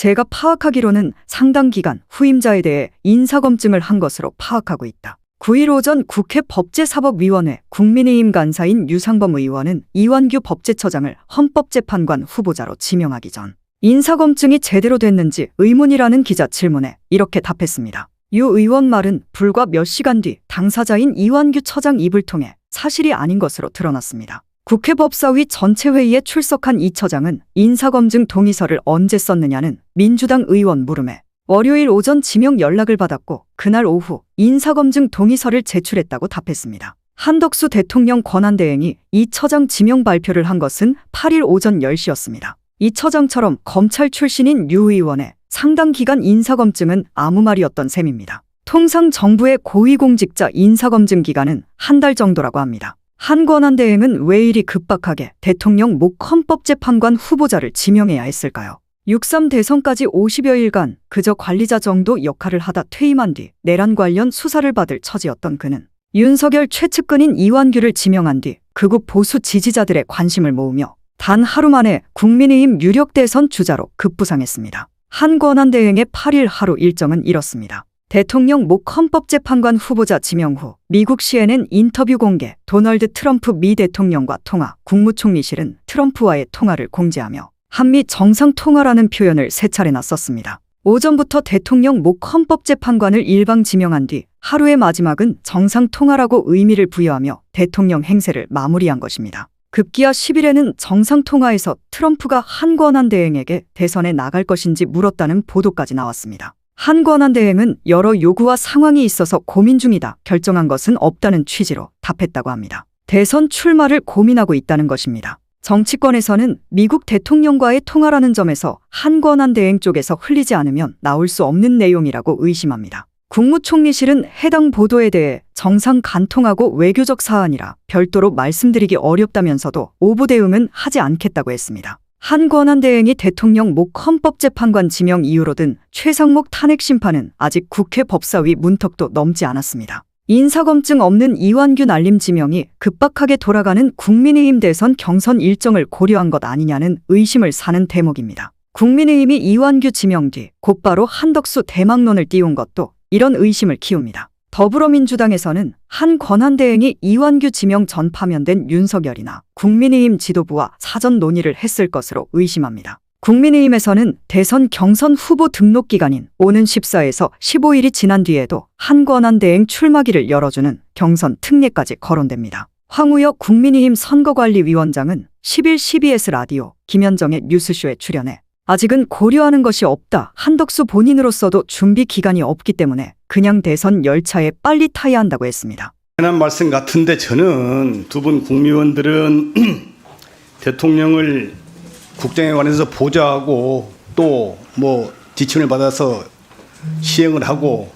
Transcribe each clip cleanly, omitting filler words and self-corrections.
제가 파악하기로는 상당 기간 후임자에 대해 인사검증을 한 것으로 파악하고 있다. 9일 오전 국회 법제사법위원회 국민의힘 간사인 유상범 의원은 이완규 법제처장을 헌법재판관 후보자로 지명하기 전 인사검증이 제대로 됐는지 의문이라는 기자 질문에 이렇게 답했습니다. 유 의원 말은 불과 몇 시간 뒤 당사자인 이완규 처장 입을 통해 사실이 아닌 것으로 드러났습니다. 국회 법사위 전체 회의에 출석한 이 처장은 인사검증 동의서를 언제 썼느냐는 민주당 의원 물음에 월요일 오전 지명 연락을 받았고 그날 오후 인사검증 동의서를 제출했다고 답했습니다. 한덕수 대통령 권한대행이 이 처장 지명 발표를 한 것은 8일 오전 10시였습니다. 이 처장처럼 검찰 출신인 유 의원의 상당 기간 인사검증은 아무 말이었던 셈입니다. 통상 정부의 고위공직자 인사검증 기간은 한 달 정도라고 합니다. 한 권한대행은 왜 이리 급박하게 대통령 목 헌법재판관 후보자를 지명해야 했을까요? 6.3 대선까지 50여일간 그저 관리자 정도 역할을 하다 퇴임한 뒤 내란 관련 수사를 받을 처지였던 그는 윤석열 최측근인 이완규를 지명한 뒤 극우 보수 지지자들의 관심을 모으며 단 하루 만에 국민의힘 유력 대선 주자로 급부상했습니다. 한 권한대행의 8일 하루 일정은 이렇습니다. 대통령 목 헌법재판관 후보자 지명 후 미국 CNN 인터뷰 공개, 도널드 트럼프 미 대통령과 통화, 국무총리실은 트럼프와의 통화를 공지하며 한미 정상통화라는 표현을 세 차례나 썼습니다. 오전부터 대통령 목 헌법재판관을 일방 지명한 뒤 하루의 마지막은 정상통화라고 의미를 부여하며 대통령 행세를 마무리한 것입니다. 급기야 10일에는 정상통화에서 트럼프가 한 권한대행에게 대선에 나갈 것인지 물었다는 보도까지 나왔습니다. 한 권한대행은 여러 요구와 상황이 있어서 고민 중이다. 결정한 것은 없다는 취지로 답했다고 합니다. 대선 출마를 고민하고 있다는 것입니다. 정치권에서는 미국 대통령과의 통화라는 점에서 한 권한대행 쪽에서 흘리지 않으면 나올 수 없는 내용이라고 의심합니다. 국무총리실은 해당 보도에 대해 정상 간통하고 외교적 사안이라 별도로 말씀드리기 어렵다면서도 오보 대응은 하지 않겠다고 했습니다. 한 권한대행이 대통령 목 헌법재판관 지명 이유로 든 최상목 탄핵 심판은 아직 국회 법사위 문턱도 넘지 않았습니다. 인사검증 없는 이완규 날림 지명이 급박하게 돌아가는 국민의힘 대선 경선 일정을 고려한 것 아니냐는 의심을 사는 대목입니다. 국민의힘이 이완규 지명 뒤 곧바로 한덕수 대망론을 띄운 것도 이런 의심을 키웁니다. 더불어민주당에서는 한 권한대행이 이완규 지명 전 파면된 윤석열이나 국민의힘 지도부와 사전 논의를 했을 것으로 의심합니다. 국민의힘에서는 대선 경선 후보 등록 기간인 오는 14에서 15일이 지난 뒤에도 한 권한대행 출마기를 열어주는 경선 특례까지 거론됩니다. 황우여 국민의힘 선거관리위원장은 10일 CBS 라디오 김현정의 뉴스쇼에 출연해 아직은 고려하는 것이 없다. 한덕수 본인으로서도 준비 기간이 없기 때문에 그냥 대선 열차에 빨리 타야 한다고 했습니다. 흔한 말씀 같은데 저는 두 분 국무위원들은 대통령을 국정에 관해서 보좌하고 또 지침을 받아서 시행을 하고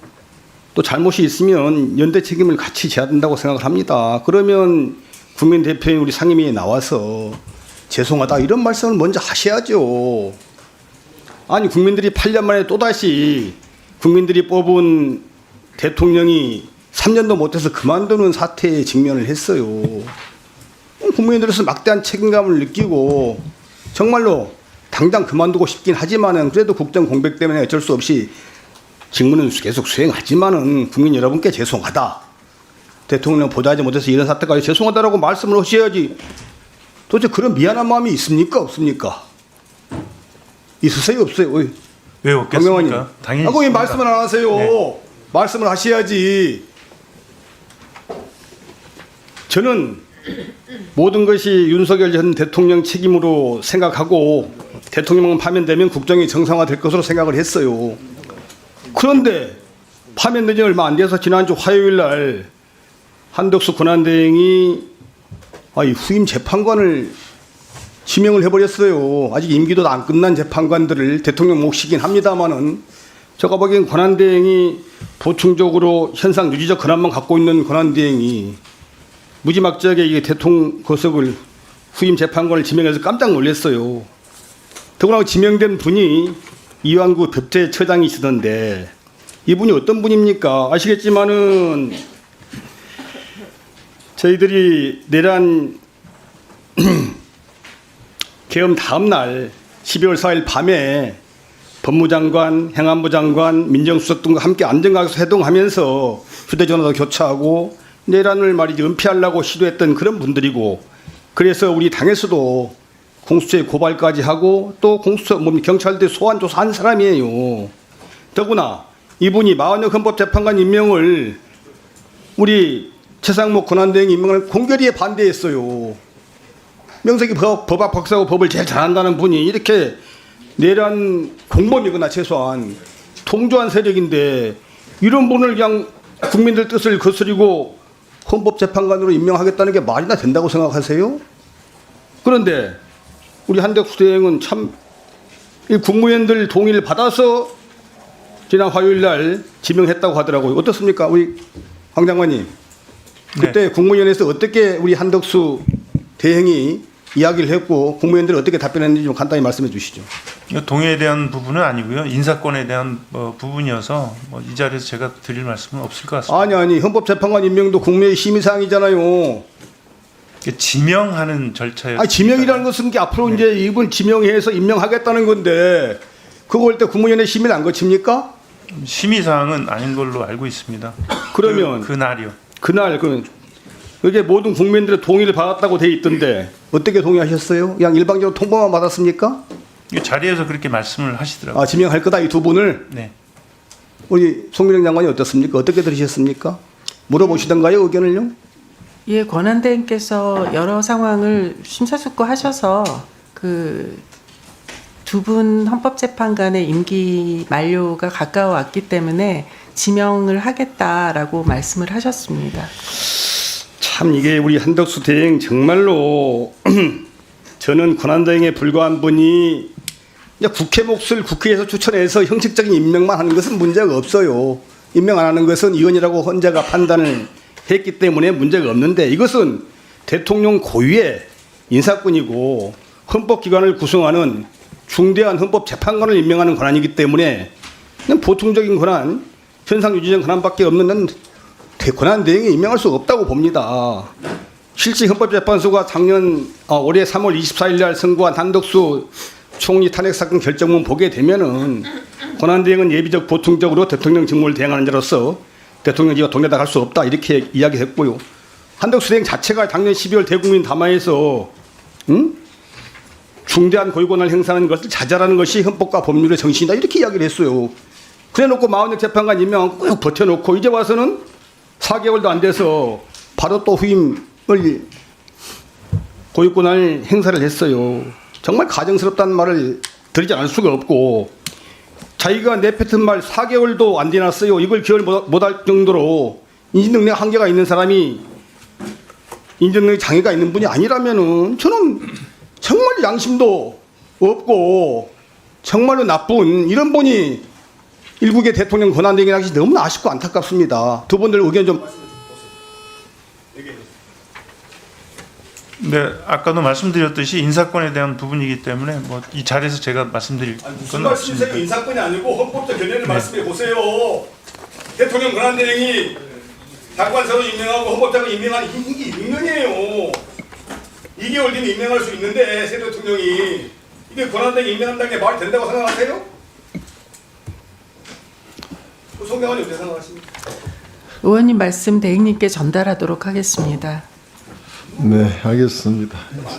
또 잘못이 있으면 연대 책임을 같이 져야 된다고 생각을 합니다. 그러면 국민 대표인 우리 상임위에 나와서 죄송하다 이런 말씀을 먼저 하셔야죠. 아니 국민들이 8년 만에 또다시 국민들이 뽑은 대통령이 3년도 못해서 그만두는 사태에 직면을 했어요. 국민들로서 막대한 책임감을 느끼고 정말로 당장 그만두고 싶긴 하지만은 그래도 국정 공백 때문에 어쩔 수 없이 직무는 계속 수행하지만은 국민 여러분께 죄송하다. 대통령 보좌하지 못해서 이런 사태까지 죄송하다라고 말씀을 하셔야지. 도대체 그런 미안한 마음이 있습니까? 없습니까? 있으세요? 없어요? 왜 없겠습니까? 당연히 왜 말씀을 안 하세요? 네. 말씀을 하셔야지. 저는 모든 것이 윤석열 전 대통령 책임으로 생각하고 대통령만 파면되면 국정이 정상화될 것으로 생각을 했어요. 그런데 파면된 지 얼마 안 돼서 지난주 화요일 날 한덕수 권한대행이 후임 재판관을 지명을 해버렸어요. 아직 임기도 안 끝난 재판관들을 대통령 몫이긴 합니다만은 제가 보기엔 권한대행이 보충적으로 현상 유지적 권한만 갖고 있는 권한대행이 무지막지하게 이게 대통령 거석을 후임 재판관을 지명해서 깜짝 놀랐어요. 더구나 지명된 분이 이완구 법제처장이시던데 이분이 어떤 분입니까? 아시겠지만은 저희들이 내란 계엄 다음 날 12월 4일 밤에 법무장관, 행안부 장관, 민정수석 등과 함께 안전각에서 회동하면서 휴대전화도 교체하고 내란을 말이지 은폐하려고 시도했던 그런 분들이고, 그래서 우리 당에서도 공수처에 고발까지 하고 또 공수처 경찰대 소환 조사한 사람이에요. 더구나 이분이 마흔여 헌법재판관 임명을 우리 최상목 권한대행 임명을 공개리에 반대했어요. 명색이 법학 박사고 법을 제일 잘한다는 분이 이렇게 내란 공범이거나 최소한 통조한 세력인데 이런 분을 그냥 국민들 뜻을 거스리고 헌법재판관으로 임명하겠다는 게 말이나 된다고 생각하세요? 그런데 우리 한덕수 대행은 참 이 국무위원들 동의를 받아서 지난 화요일 날 지명했다고 하더라고요. 어떻습니까? 우리 황 장관님. 그때 네. 국무위원회에서 어떻게 우리 한덕수 대행이 이야기를 했고 국무위원들이 어떻게 답변했는지 좀 간단히 말씀해 주시죠. 동의에 대한 부분은 아니고요. 인사권에 대한 부분이어서 이 자리에서 제가 드릴 말씀은 없을 것 같습니다. 아니 헌법재판관 임명도 국무회의 심의사항이잖아요. 지명하는 절차였습니다. 아니 지명이라는 것은 게 앞으로 이제 이분 지명해서 임명하겠다는 건데 그걸 때 국무위원회 심의를 안 거칩니까? 심의 사항은 아닌 걸로 알고 있습니다. 그러면 그날이요. 그날 그게 모든 국민들의 동의를 받았다고 돼 있던데 어떻게 동의하셨어요? 그냥 일방적으로 통보만 받았습니까? 이 자리에서 그렇게 말씀을 하시더라고요. 아 지명할 거다 이 두 분을. 네. 우리 송민영 장관이 어떻습니까? 어떻게 들으셨습니까? 물어보시던가요 의견을요? 예, 권한대행께서 여러 상황을 심사숙고하셔서 그 두 분 헌법재판관의 임기 만료가 가까워왔기 때문에 지명을 하겠다라고 말씀을 하셨습니다. 참 이게 우리 한덕수 대행 정말로 저는 권한대행에 불과한 분이 이제 국회 몫을 국회에서 추천해서 형식적인 임명만 하는 것은 문제가 없어요. 임명 안 하는 것은 의원이라고 헌재가 판단을 했기 때문에 문제가 없는데 이것은 대통령 고유의 인사권이고 헌법기관을 구성하는 중대한 헌법재판관을 임명하는 권한이기 때문에 그냥 보통적인 권한, 현상유지적 권한밖에 없는 권한대행에 임명할 수 없다고 봅니다. 실제 헌법재판소가 올해 3월 24일 날 선고한 한덕수 총리 탄핵 사건 결정문 보게 되면은 권한대행은 예비적 보통적으로 대통령 직무를 대행하는 자로서 대통령직과 동일하다 할 수 없다 이렇게 이야기했고요. 한덕수 대행 자체가 작년 12월 대국민 담화에서 중대한 고유권을 행사하는 것을 자제하는 것이 헌법과 법률의 정신이다 이렇게 이야기를 했어요. 그래놓고 마흔여 재판관 임명 꾹 버텨놓고 이제 와서는 4개월도 안 돼서 바로 또 후임을 고유권을 행사를 했어요. 정말 가정스럽다는 말을 드리지 않을 수가 없고 자기가 내뱉은 말 4개월도 안 지났어요. 이걸 기억을 못할 정도로 인지능력 한계가 있는 사람이 인지능력 장애가 있는 분이 아니라면은 저는 정말 양심도 없고 정말로 나쁜 이런 분이 일국의 대통령 권한대행이 하기 너무나 아쉽고 안타깝습니다. 두 분들 의견 좀 네, 아까도 말씀드렸듯이 인사권에 대한 부분이기 때문에 이 자리에서 제가 말씀드릴 건 없습니다. 인사권이 아니고 헌법적 견해를 말씀해 보세요. 대통령 권한대행이 장관사로 임명하고 헌법자가 임명하는 이게 6년이에요. 2개월 뒤면 임명할 수 있는데 새 대통령이 이게 권한대행이 임명한다는 게 말이 된다고 생각하세요? 송 장관님 어떻게 생각하십니까? 의원님 말씀 대행님께 전달하도록 하겠습니다. 네, 알겠습니다.